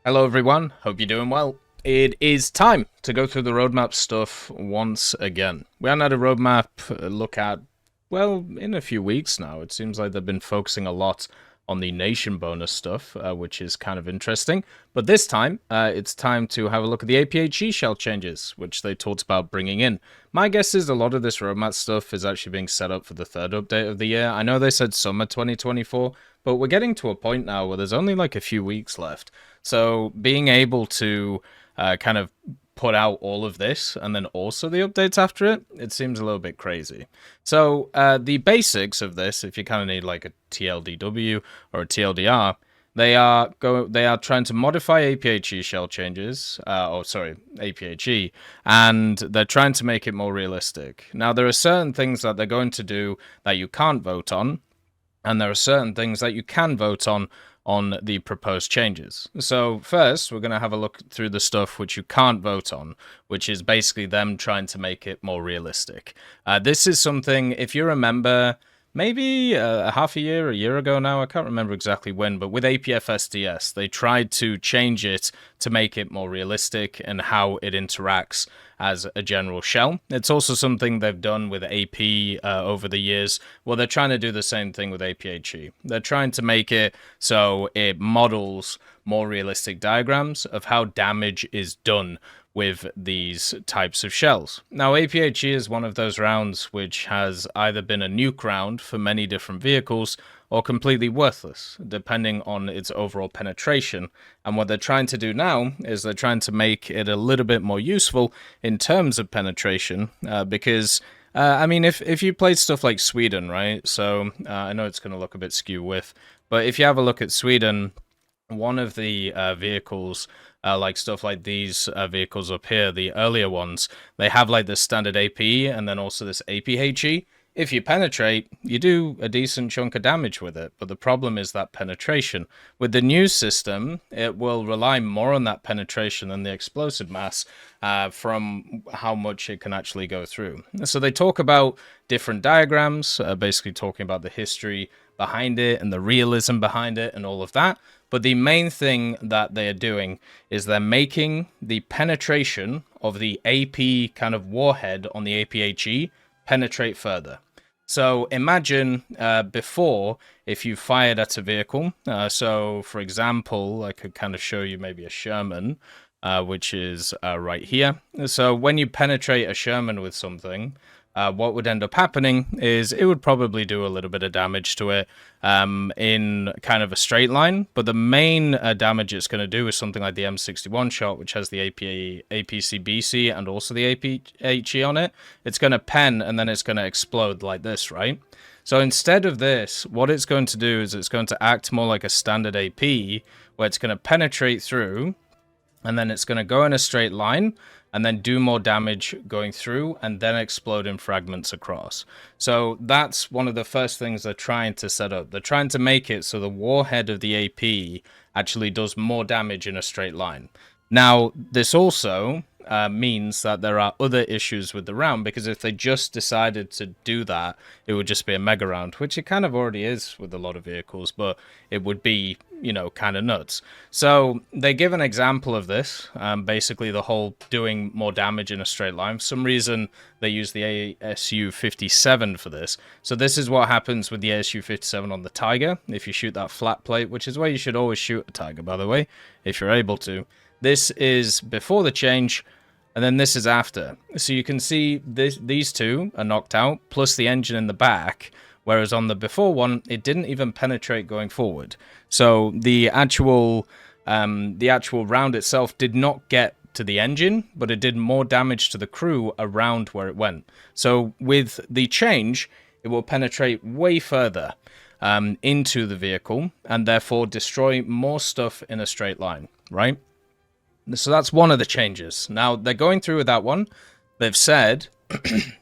Hello everyone, hope you're doing well. It is time to go through the roadmap stuff once again. We haven't had a roadmap look at, well, in a few weeks now. It seems like they've been focusing a lot on the nation bonus stuff, which is kind of interesting. But this time, it's time to have a look at the APHE shell changes, which they talked about bringing in. My guess is a lot of this roadmap stuff is actually being set up for the third update of the year. I know they said summer 2024, but we're getting to a point now where there's only like a few weeks left. So being able to kind of put out all of this and then also the updates after it, it seems a little bit crazy. So the basics of this, if you kind of need like a TLDW or a TLDR, they are trying to modify APHE shell changes, APHE, and they're trying to make it more realistic. Now there are certain things that they're going to do that you can't vote on, and there are certain things that you can vote on the proposed changes. So first, we're going to have a look through the stuff which you can't vote on, which is basically them trying to make it more realistic. This is something, if you remember, maybe a year ago now, I can't remember exactly when, but with APF SDS, they tried to change it to make it more realistic and how it interacts as a general shell. It's also something they've done with AP over the years. Well, they're trying to do the same thing with APHE. They're trying to make it so it models more realistic diagrams of how damage is done with these types of shells. Now, APHE is one of those rounds which has either been a nuke round for many different vehicles or completely worthless, depending on its overall penetration. And what they're trying to do now is they're trying to make it a little bit more useful in terms of penetration, because I mean, if you played stuff like Sweden, right? So I know it's going to look a bit skew with, but if you have a look at Sweden, one of the vehicles, like stuff like these vehicles up here, the earlier ones, they have like this standard APE and then also this APHE. If you penetrate, you do a decent chunk of damage with it, but the problem is that penetration. With the new system, it will rely more on that penetration than the explosive mass from how much it can actually go through. So they talk about different diagrams, basically talking about the history behind it and the realism behind it and all of that. But the main thing that they're doing is they're making the penetration of the AP kind of warhead on the APHE penetrate further. So imagine before, if you fired at a vehicle, so for example, I could kind of show you maybe a Sherman, which is right here. So when you penetrate a Sherman with something, what would end up happening is it would probably do a little bit of damage to it in kind of a straight line, but the main damage it's going to do is something like the M61 shot, which has the APCBC and also the APHE on it. It's going to pen and then it's going to explode like this, right? So instead of this, what it's going to do is it's going to act more like a standard AP, where it's going to penetrate through, and then it's going to go in a straight line, and then do more damage going through, and then explode in fragments across. So that's one of the first things they're trying to set up. They're trying to make it so the warhead of the AP actually does more damage in a straight line. Now, this also means that there are other issues with the round, because if they just decided to do that, it would just be a mega round, which it kind of already is with a lot of vehicles, but it would be, you know, kind of nuts. So they give an example of this, basically the whole doing more damage in a straight line. For some reason, they use the ASU-57 for this. So this is what happens with the ASU-57 on the Tiger, if you shoot that flat plate, which is where you should always shoot a Tiger, by the way, if you're able to. This is before the change, and then this is after. So you can see these two are knocked out, plus the engine in the back, whereas on the before one, it didn't even penetrate going forward. So the actual round itself did not get to the engine, but it did more damage to the crew around where it went. So with the change, it will penetrate way further into the vehicle, and therefore destroy more stuff in a straight line, right? So that's one of the changes. Now, they're going through with that one. They've said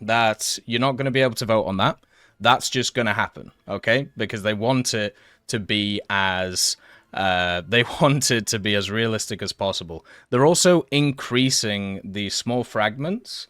that you're not going to be able to vote on that. That's just going to happen, okay? Because they want it to be as realistic as possible. They're also increasing the small fragments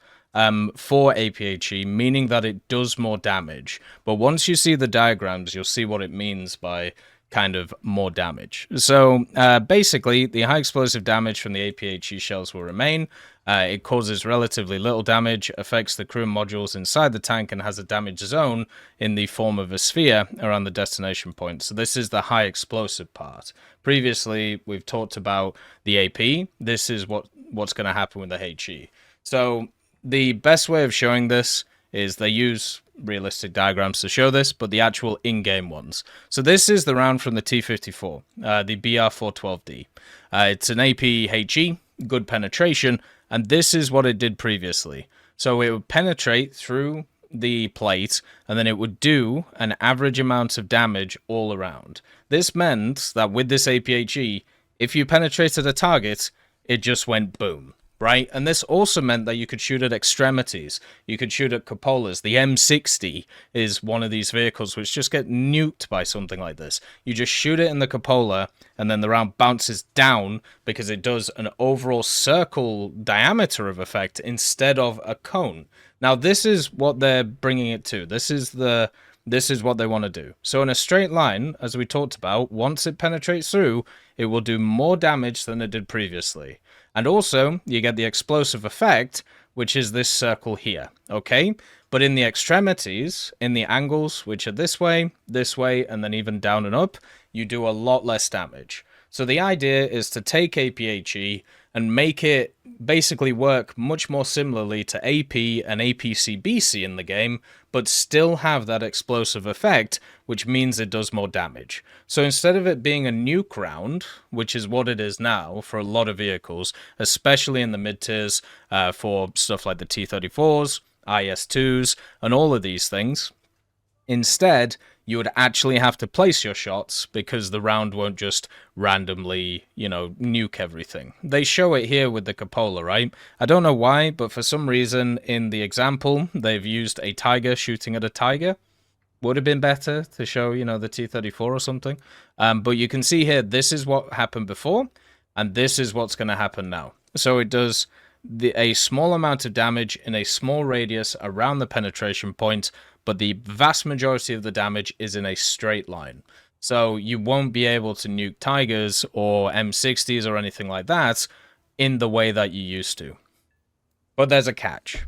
for APHE, meaning that it does more damage. But once you see the diagrams, you'll see what it means by, kind of more damage. So basically, the high explosive damage from the APHE shells will remain. It causes relatively little damage, affects the crew and modules inside the tank, and has a damage zone in the form of a sphere around the destination point. So this is the high explosive part. Previously, we've talked about the AP. This is what's going to happen with the HE. So the best way of showing this is they use realistic diagrams to show this, but the actual in-game ones. So this is the round from the T-54, the BR-412D. It's an APHE, good penetration, and this is what it did previously. So it would penetrate through the plate, and then it would do an average amount of damage all around. This meant that with this APHE, if you penetrated a target, it just went boom. Right? And this also meant that you could shoot at extremities. You could shoot at cupolas. The M60 is one of these vehicles which just get nuked by something like this. You just shoot it in the cupola, and then the round bounces down because it does an overall circle diameter of effect instead of a cone. Now, this is what they're bringing it to. This is what they want to do. So in a straight line, as we talked about, once it penetrates through, it will do more damage than it did previously. And also, you get the explosive effect, which is this circle here, okay? But in the extremities, in the angles, which are this way, and then even down and up, you do a lot less damage. So the idea is to take APHE and make it basically work much more similarly to AP and APC-BC in the game, but still have that explosive effect, which means it does more damage. So instead of it being a nuke round, which is what it is now for a lot of vehicles, especially in the mid-tiers for stuff like the T-34s, IS-2s, and all of these things, instead, you would actually have to place your shots because the round won't just randomly, nuke everything. They show it here with the cupola, right? I don't know why, but for some reason in the example, they've used a tiger shooting at a tiger. Would have been better to show, the T-34 or something. But you can see here, this is what happened before, and this is what's going to happen now. So it does a small amount of damage in a small radius around the penetration point, but the vast majority of the damage is in a straight line. So you won't be able to nuke Tigers or M60s or anything like that in the way that you used to. But there's a catch.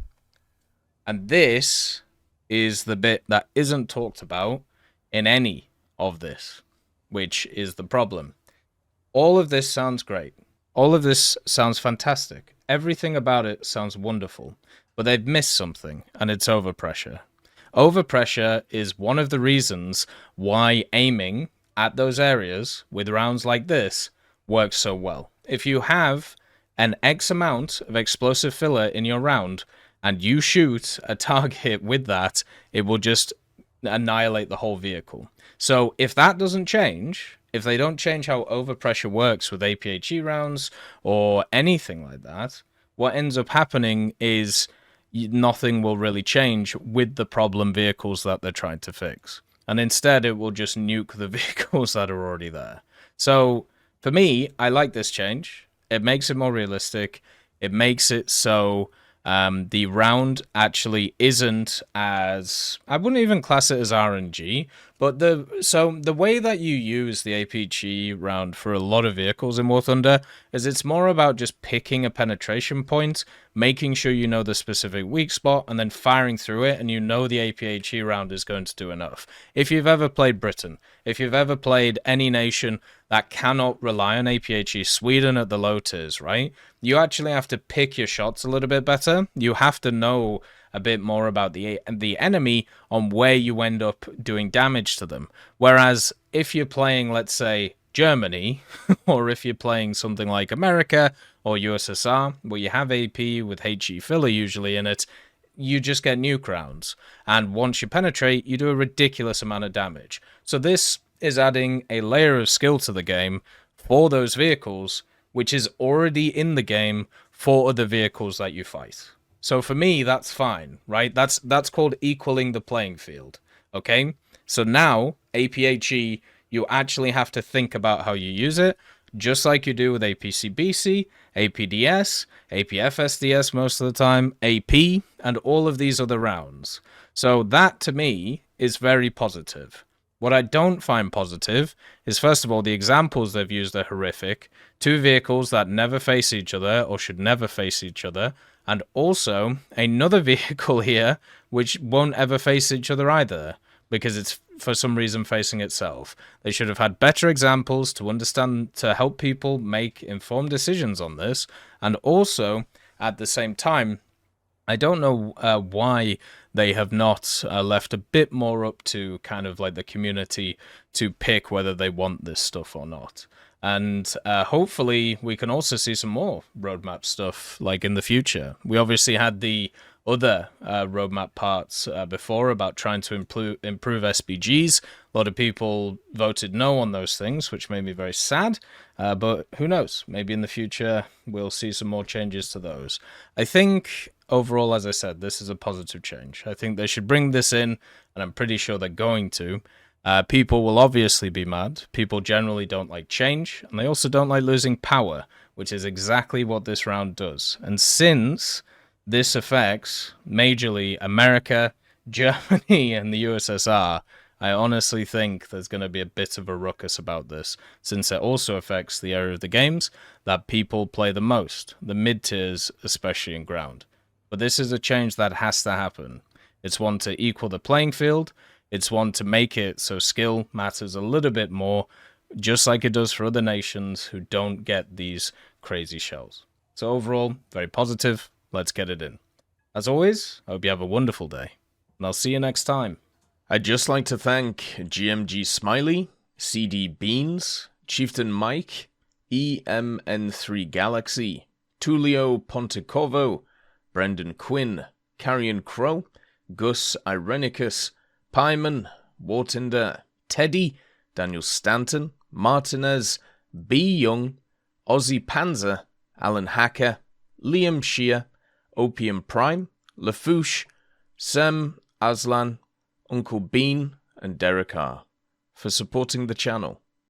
And this is the bit that isn't talked about in any of this, which is the problem. All of this sounds great. All of this sounds fantastic. Everything about it sounds wonderful. But they've missed something, and it's overpressure. Overpressure is one of the reasons why aiming at those areas with rounds like this works so well. If you have an X amount of explosive filler in your round and you shoot a target with that, it will just annihilate the whole vehicle. So if that doesn't change, if they don't change how overpressure works with APHE rounds or anything like that, what ends up happening is nothing will really change with the problem vehicles that they're trying to fix. And instead, it will just nuke the vehicles that are already there. So, for me, I like this change. It makes it more realistic. It makes it so the round actually isn't as... I wouldn't even class it as RNG, but the way that you use the APHE round for a lot of vehicles in War Thunder is it's more about just picking a penetration point, making sure you know the specific weak spot, and then firing through it, and you know the APHE round is going to do enough. If you've ever played Britain, if you've ever played any nation that cannot rely on APHE, Sweden at the low tiers, right? You actually have to pick your shots a little bit better. You have to know a bit more about the enemy on where you end up doing damage to them. Whereas if you're playing, let's say, Germany, or if you're playing something like America or USSR, where you have AP with HE filler usually in it, you just get nuke rounds. And once you penetrate, you do a ridiculous amount of damage. So this is adding a layer of skill to the game for those vehicles, which is already in the game for other vehicles that you fight. So for me, that's fine, right? That's called equaling the playing field, okay? So now, APHE, you actually have to think about how you use it, just like you do with APC-BC, APDS, APFSDS most of the time, AP, and all of these other rounds. So that, to me, is very positive. What I don't find positive is, first of all, the examples they've used are horrific. Two vehicles that never face each other or should never face each other. And also another vehicle here which won't ever face each other either, because it's for some reason facing itself. They should have had better examples to understand, to help people make informed decisions on this. And also, at the same time, I don't know why they have not left a bit more up to kind of like the community to pick whether they want this stuff or not. And hopefully we can also see some more roadmap stuff like in the future. We obviously had the other roadmap parts before about trying to improve SPGs. A lot of people voted no on those things, which made me very sad. But who knows? Maybe in the future we'll see some more changes to those. I think overall, as I said, this is a positive change. I think they should bring this in, and I'm pretty sure they're going to. People will obviously be mad. People generally don't like change, and they also don't like losing power, which is exactly what this round does. And since this affects majorly America, Germany, and the USSR, I honestly think there's going to be a bit of a ruckus about this, since it also affects the area of the games that people play the most, the mid-tiers, especially in ground. But this is a change that has to happen. It's one to equal the playing field. It's one to make it so skill matters a little bit more, just like it does for other nations who don't get these crazy shells. So overall, very positive. Let's get it in. As always, I hope you have a wonderful day, and I'll see you next time. I'd just like to thank GMG Smiley, CD Beans, Chieftain Mike, EMN3 Galaxy, Tulio Pontecorvo, Brendan Quinn, Carrion Crow, Gus Irenicus, Pyman, Wartinder, Teddy, Daniel Stanton, Martinez, B. Young, Ozzy Panzer, Alan Hacker, Liam Shear, Opium Prime, Lafouche, Sem, Aslan, Uncle Bean, and Derek R. for supporting the channel.